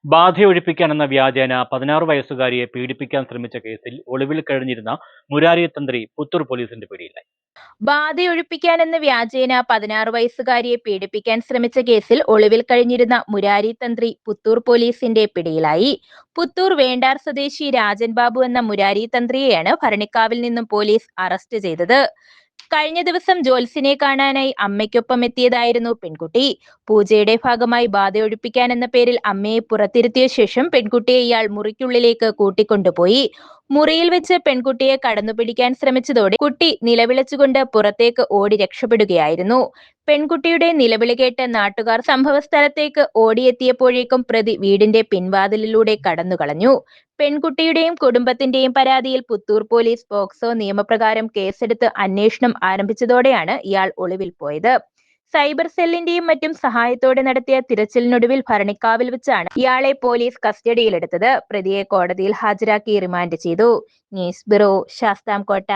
ബാധയൊഴിപ്പിക്കാനെന്ന വ്യാജേന 16 വയസ്സുകാരിയെ പീഡിപ്പിക്കാൻ ശ്രമിച്ച കേസിൽ ഒളിവിൽ കഴിഞ്ഞിരുന്ന മുരാരി തന്ത്രി പുത്തൂർ പോലീസിന്റെ പിടിയിലായി. ബാധയൊഴിപ്പിക്കാനെന്ന വ്യാജേന 16 വയസ്സുകാരിയെ പീഡിപ്പിക്കാൻ ശ്രമിച്ച കേസിൽ ഒളിവിൽ കഴിഞ്ഞിരുന്ന മുരാരി തന്ത്രി പുത്തൂർ പോലീസിന്റെ പിടിയിലായി. പുത്തൂർ വേണ്ടാർ സ്വദേശി രാജൻ ബാബു എന്ന മുരാരി തന്ത്രിയെയാണ് ഭരണിക്കാവിൽ നിന്നും പോലീസ് അറസ്റ്റ് ചെയ്തത്. കഴിഞ്ഞ ദിവസം ജോത്സ്യനെ കാണാനായി അമ്മയ്ക്കൊപ്പം എത്തിയതായിരുന്നു പെൺകുട്ടി. പൂജയുടെ ഭാഗമായി ബാധയൊഴിപ്പിക്കാനെന്ന പേരിൽ അമ്മയെ പുറത്തിരുത്തിയ ശേഷം പെൺകുട്ടിയെ ഇയാൾ മുറിക്കുള്ളിലേക്ക് കൂട്ടിക്കൊണ്ടുപോയി. മുറിയിൽ വെച്ച് പെൺകുട്ടിയെ കടന്നുപിടിക്കാൻ ശ്രമിച്ചതോടെ കുട്ടി നിലവിളിച്ചുകൊണ്ട് പുറത്തേക്ക് ഓടി രക്ഷപ്പെടുകയായിരുന്നു. പെൺകുട്ടിയുടെ നിലവിളി കേട്ട് നാട്ടുകാർ സംഭവസ്ഥലത്തേക്ക് ഓടിയെത്തിയപ്പോഴേക്കും പ്രതി വീടിന്റെ പിൻവാതിലിലൂടെ കടന്നുകളഞ്ഞു. പെൺകുട്ടിയുടെയും കുടുംബത്തിന്റെയും പരാതിയിൽ പുത്തൂർ പോലീസ് പോക്സോ നിയമപ്രകാരം കേസെടുത്ത് അന്വേഷണം ആരംഭിച്ചതോടെയാണ് ഇയാൾ ഒളിവിൽ പോയത്. സൈബർ സെല്ലിന്റെയും മറ്റും സഹായത്തോടെ നടത്തിയ തിരച്ചിലിനൊടുവിൽ ഭരണിക്കാവിൽ വെച്ചാണ് ഇയാളെ പോലീസ് കസ്റ്റഡിയിലെടുത്തത്. പ്രതിയെ കോടതിയിൽ ഹാജരാക്കി റിമാൻഡ് ചെയ്തു. News bureau, Sasthamkotta.